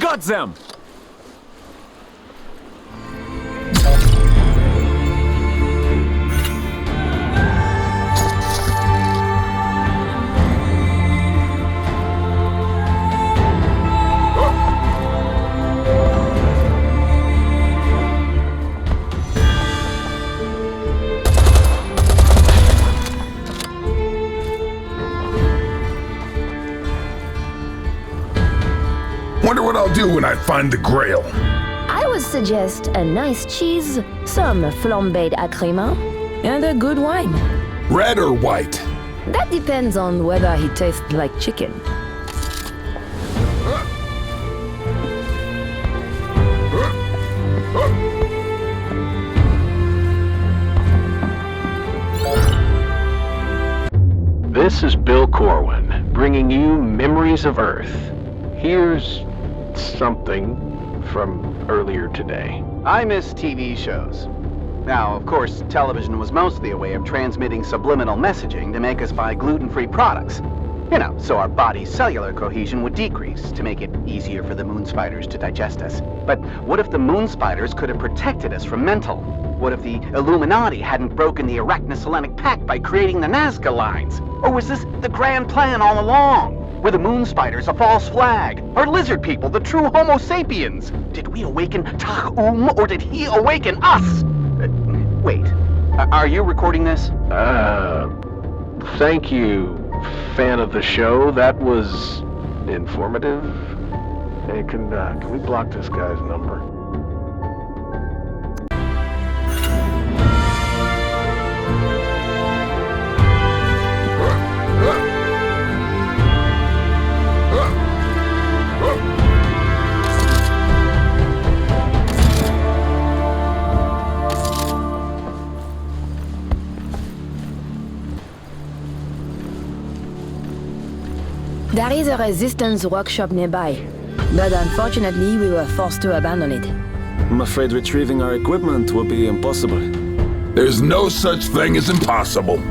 got them! Wonder what I'll do when I find the Grail. I would suggest a nice cheese, some flambéed à crema, and a good wine. Red or white? That depends on whether he tastes like chicken. This is Bill Corwin, bringing you Memories of Earth. Here's something from earlier today. I miss TV shows. Now, of course, television was mostly a way of transmitting subliminal messaging to make us buy gluten-free products. You know, so our body's cellular cohesion would decrease to make it easier for the moon spiders to digest us. But what if the moon spiders could have protected us from mental? What if the Illuminati hadn't broken the Arachnoselenic Pact by creating the Nazca lines? Or was this the grand plan all along? Were the moon spiders a false flag? Are lizard people the true Homo sapiens? Did we awaken Tah-Um, or did he awaken us? Wait, are you recording this? Thank you, fan of the show. That was informative. Hey, can we block this guy's number? There is a resistance workshop nearby, but unfortunately we were forced to abandon it. I'm afraid retrieving our equipment will be impossible. There's no such thing as impossible.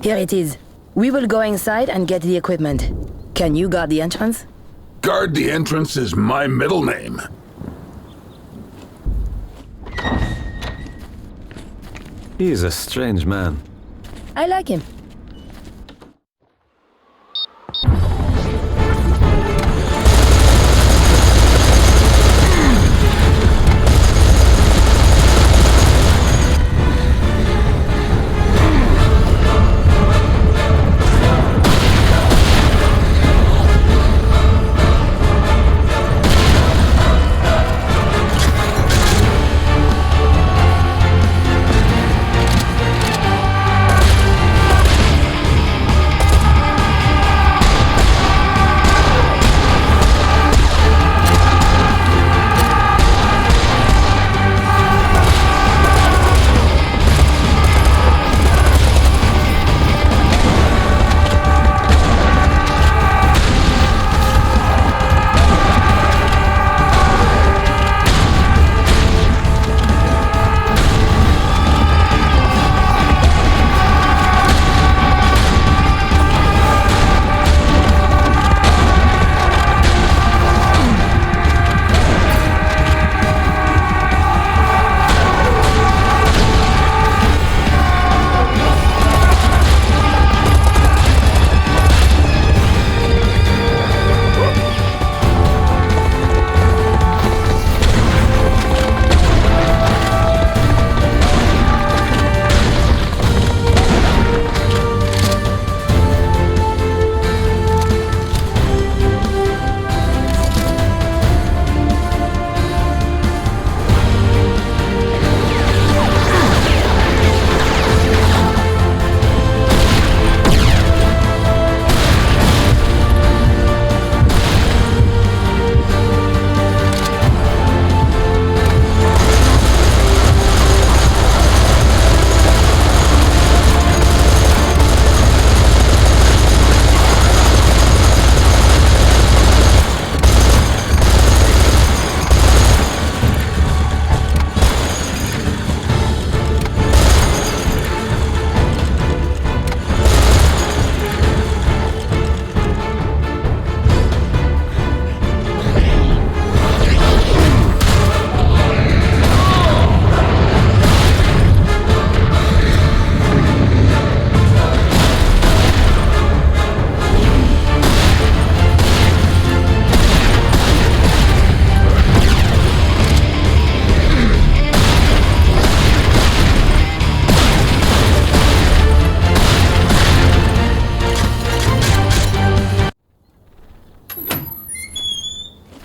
Here it is. We will go inside and get the equipment. Can you guard the entrance? Guard the entrance is my middle name. He is a strange man. I like him.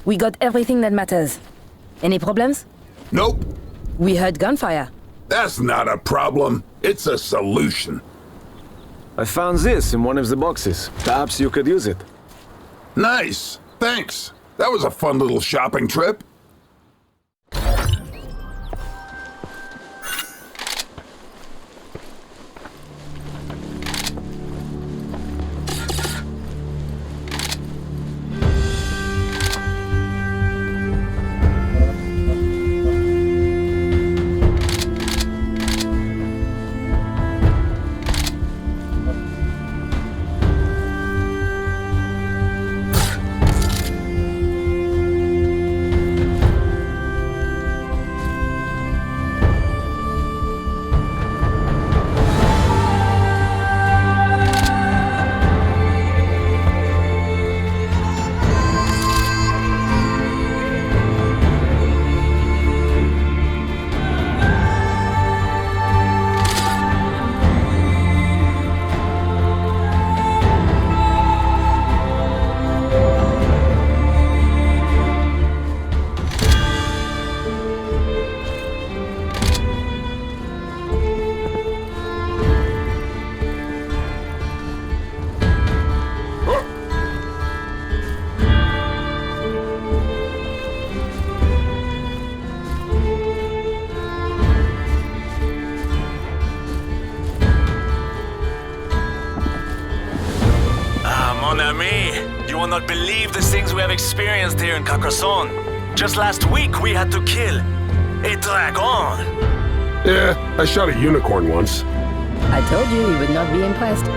We got everything that matters. Any problems? Nope. We heard gunfire. That's not a problem. It's a solution. I found this in one of the boxes. Perhaps you could use it. Nice. Thanks. That was a fun little shopping trip. Mon ami, you will not believe the things we have experienced here in Carcassonne. Just last week we had to kill a dragon. Yeah, I shot a unicorn once. I told you he would not be impressed.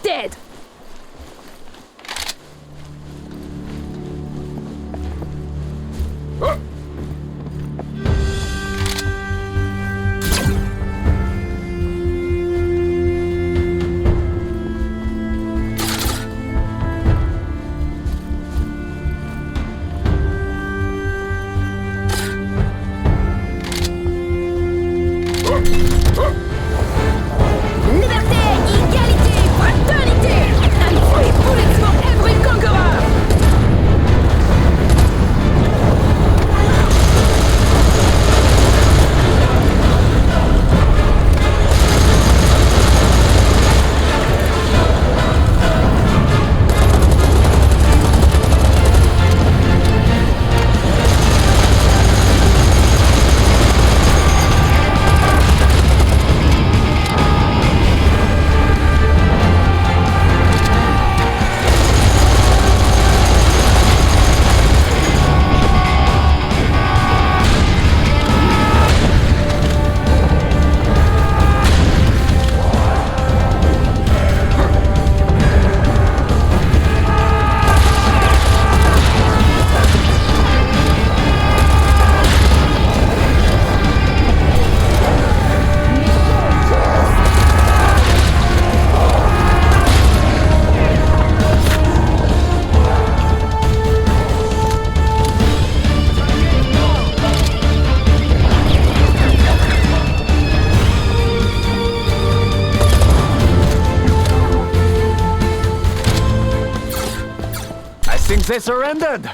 Dead! means they surrendered.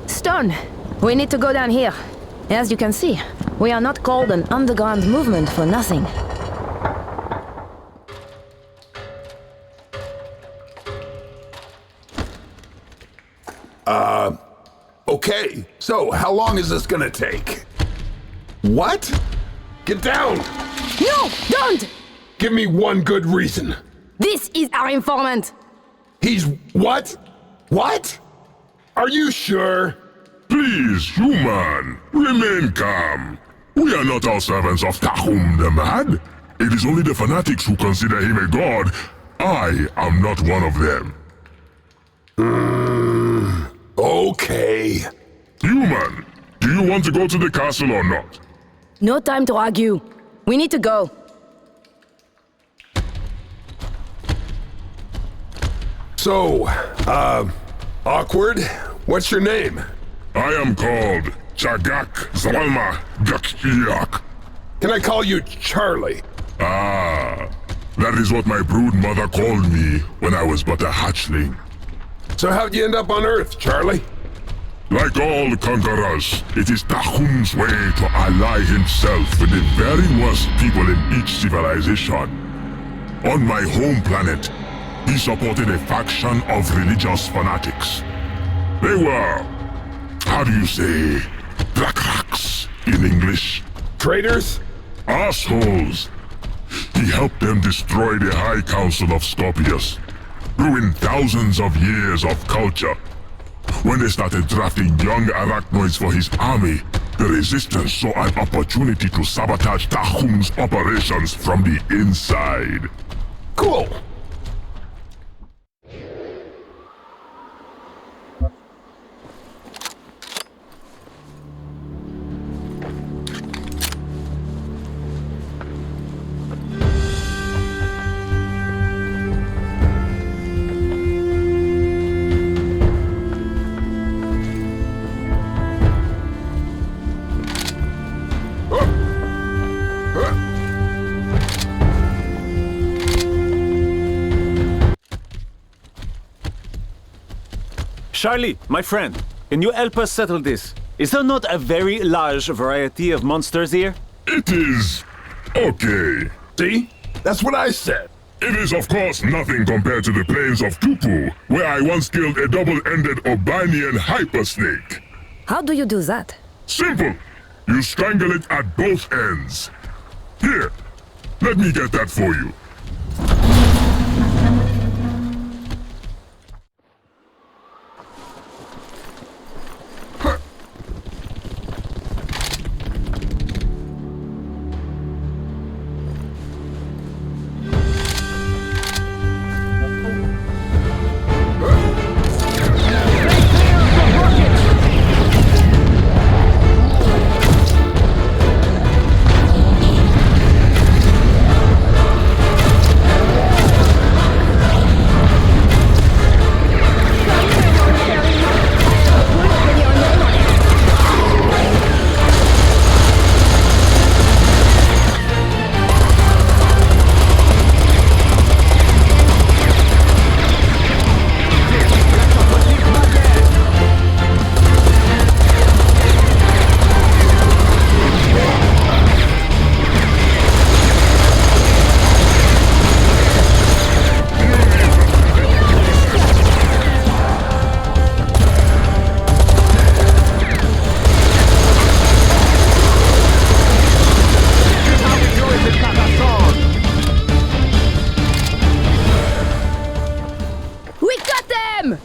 Stone, we need to go down here. As you can see, we are not called an underground movement for nothing. Okay, so how long is this gonna take? What? Get down! No, don't! Give me one good reason. This is our informant. He's what? What? Are you sure? Please, human, remain calm. We are not all servants of Tahum the Mad. It is only the fanatics who consider him a god. I am not one of them. Okay. Human, do you want to go to the castle or not? No time to argue. We need to go. So, awkward? What's your name? I am called Chagak Zalma Gakiak. Can I call you Charlie? Ah, that is what my brood mother called me when I was but a hatchling. So how'd you end up on Earth, Charlie? Like all conquerors, it is Tahum's way to ally himself with the very worst people in each civilization. On my home planet, he supported a faction of religious fanatics. They were, how do you say, Drakraks in English? Traitors? Assholes. He helped them destroy the High Council of Scorpius, ruin thousands of years of culture. When they started drafting young arachnoids for his army, the Resistance saw an opportunity to sabotage Tahum's operations from the inside. Cool. Charlie, my friend, can you help us settle this? Is there not a very large variety of monsters here? It is okay. See? That's what I said. It is of course nothing compared to the plains of Tupu, where I once killed a double-ended Obanian hypersnake. How do you do that? Simple. You strangle it at both ends. Here, let me get that for you. them!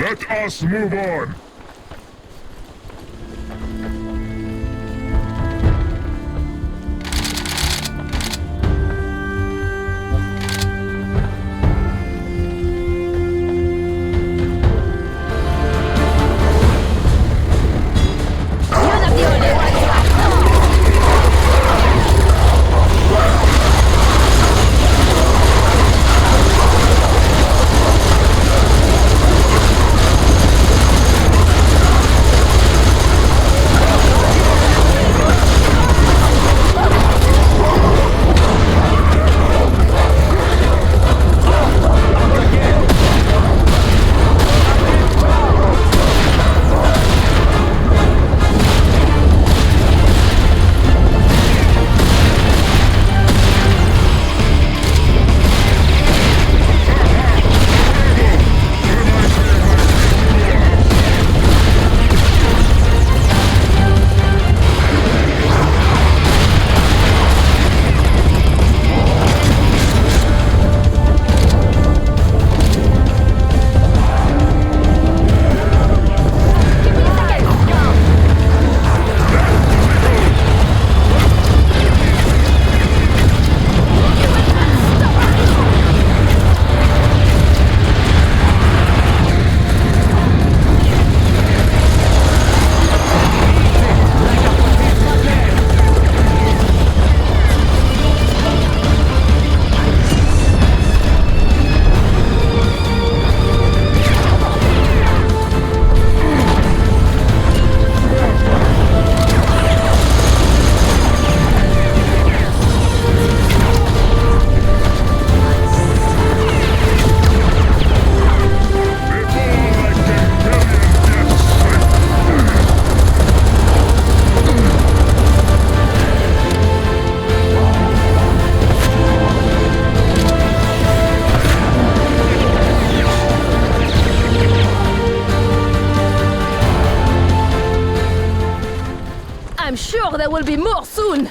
Let us move on. will be more soon!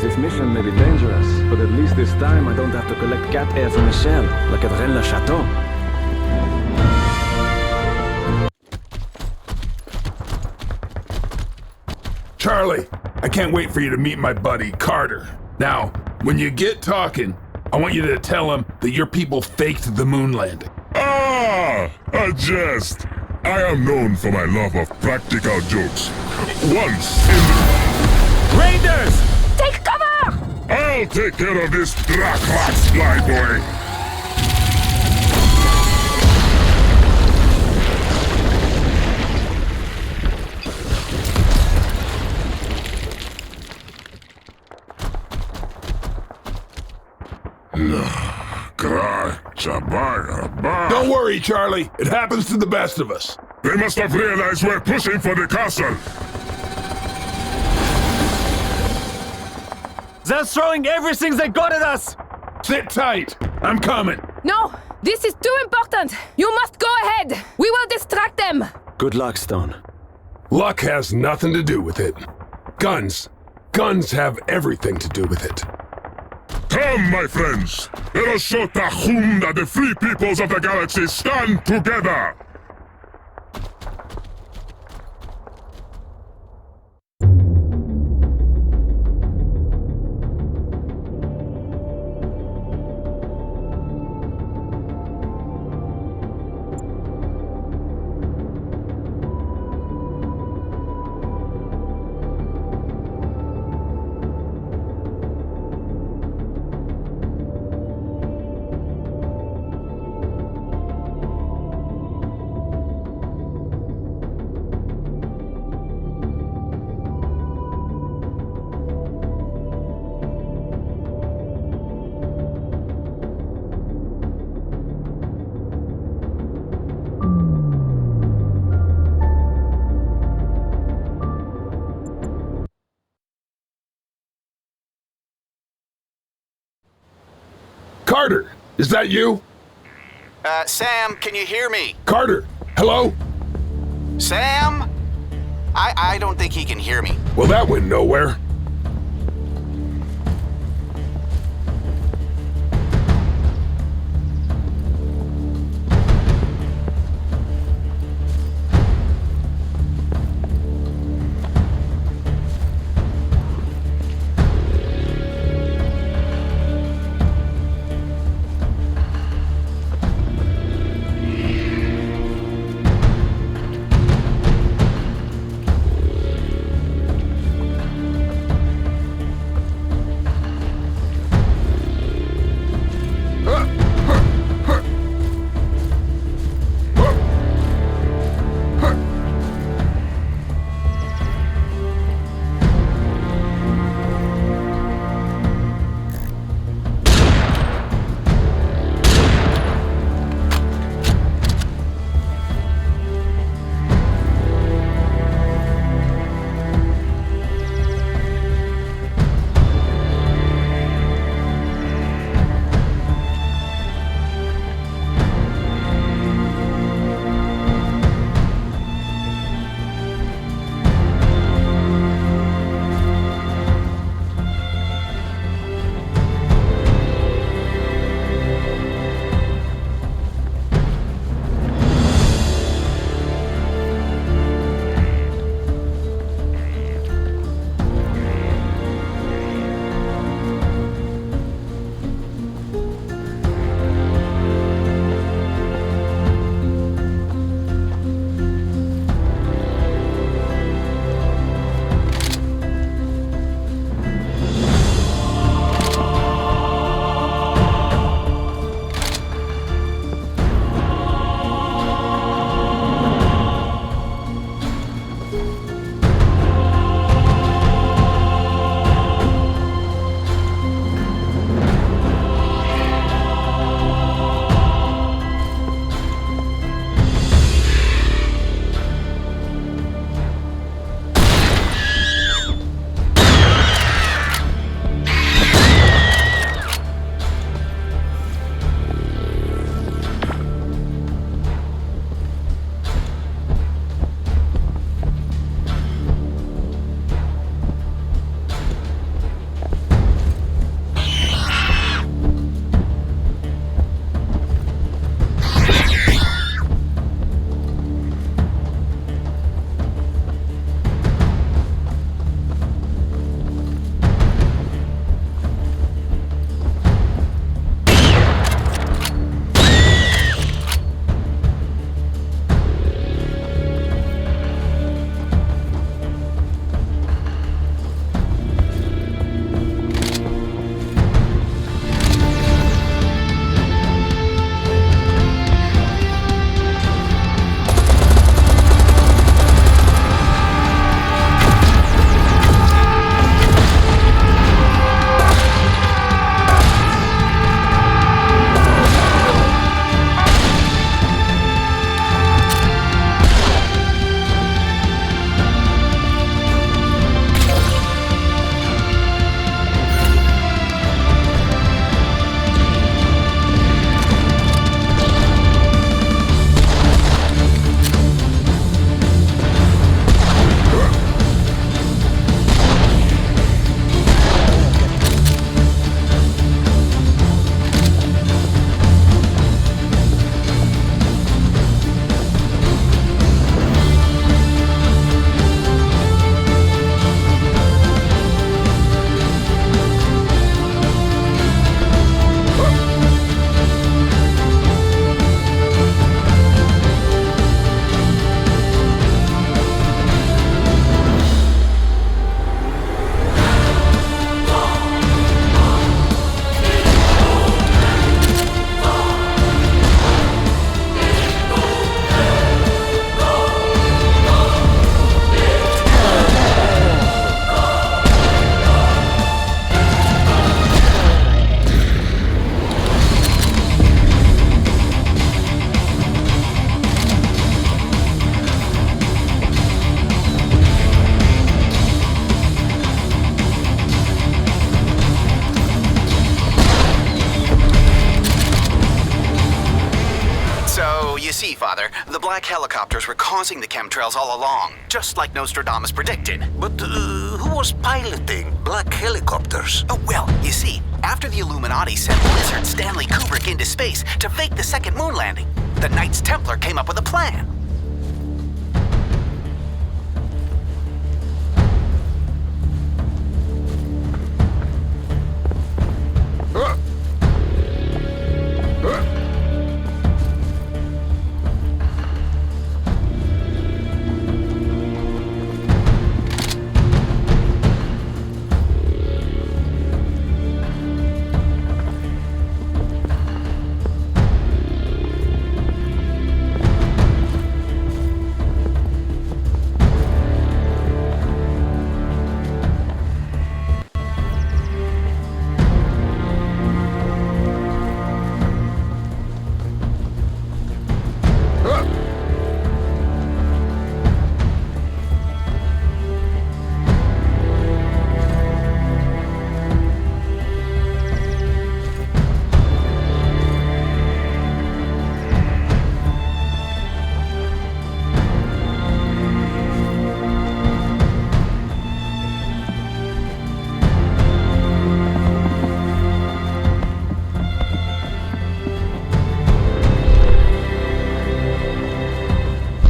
This mission may be dangerous, but at least this time I don't have to collect cat hair from Michel, like at Rennes-le-Château. Charlie, I can't wait for you to meet my buddy, Carter. Now, when you get talking, I want you to tell him that your people faked the moon landing. Ah, a jest. I am known for my love of practical jokes. Once in the... Raiders! Take cover! I'll take care of this Draklax flyboy. Don't worry, Charlie. It happens to the best of us. They must have realized we're pushing for the castle. They're throwing everything they got at us! Sit tight. I'm coming. No! This is too important! You must go ahead! We will distract them! Good luck, Stone. Luck has nothing to do with it. Guns have everything to do with it. Come, my friends. Let us show Tahum that the free peoples of the galaxy stand together. Carter, is that you? Sam, can you hear me? Carter, hello? Sam? I don't think he can hear me. Well, that went nowhere. black helicopters were causing the chemtrails all along, just like Nostradamus predicted. But who was piloting black helicopters? Oh, well, you see, after the Illuminati sent wizard Stanley Kubrick into space to fake the second moon landing, the Knights Templar came up with a plan.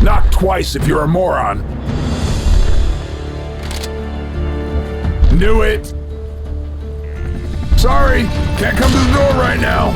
Knock twice if you're a moron. Knew it. Sorry, can't come to the door right now.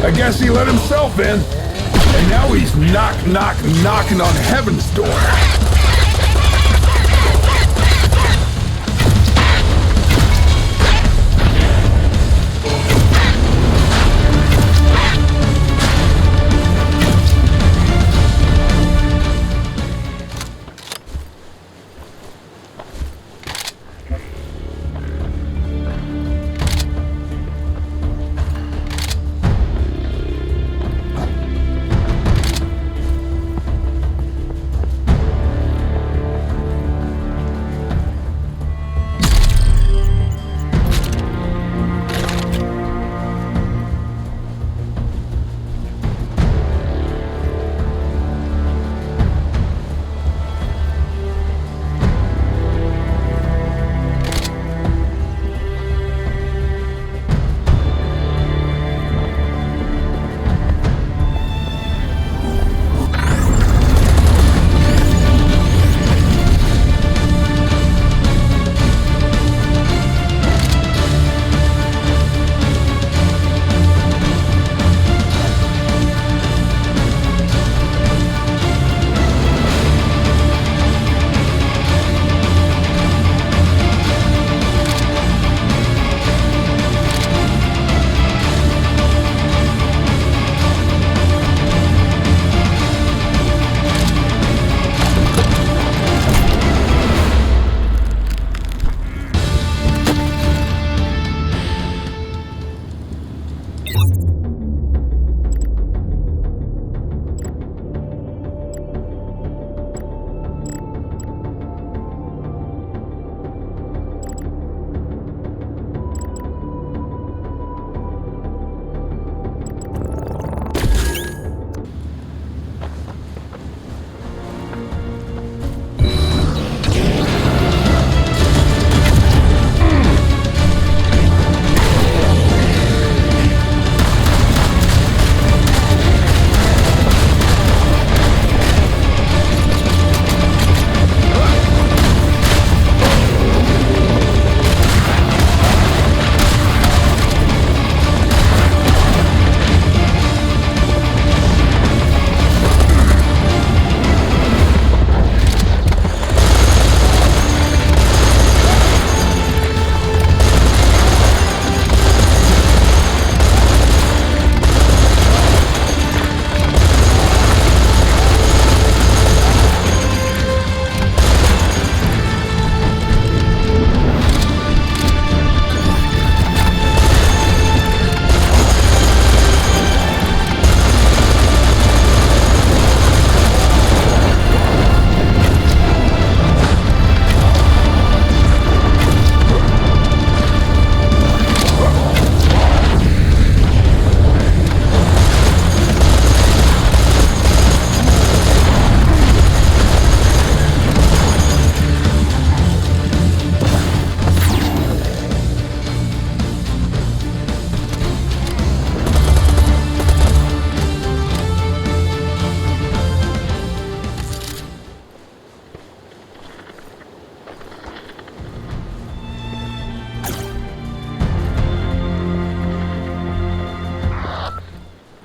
I guess he let himself in. And now he's knocking on heaven's door.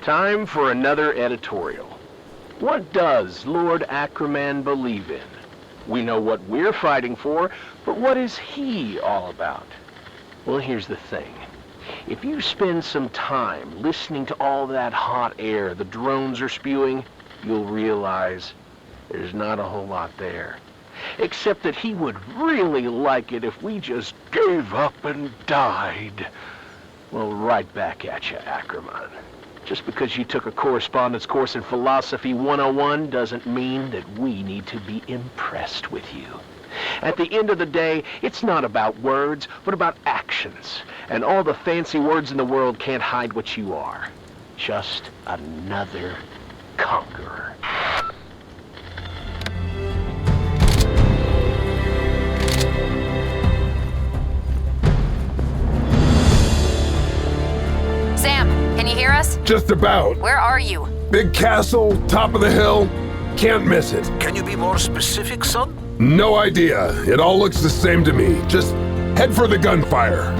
Time for another editorial. What does Lord Ackerman believe in? We know what we're fighting for, but what is he all about? Well, here's the thing. If you spend some time listening to all that hot air the drones are spewing, you'll realize there's not a whole lot there. Except that he would really like it if we just gave up and died. Well, right back at you, Ackerman. Just because you took a correspondence course in Philosophy 101 doesn't mean that we need to be impressed with you. At the end of the day, it's not about words, but about actions. And all the fancy words in the world can't hide what you are. Just another conqueror. Sam, can you hear us? Just about. Where are you? Big castle, top of the hill. Can't miss it. Can you be more specific, son? No idea. It all looks the same to me. Just head for the gunfire.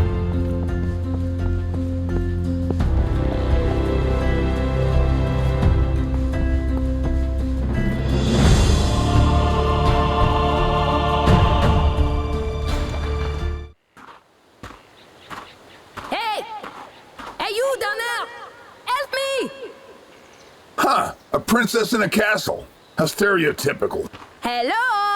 Hey! Hey, you down there! Help me! Huh. A princess in a castle. How stereotypical. Hello?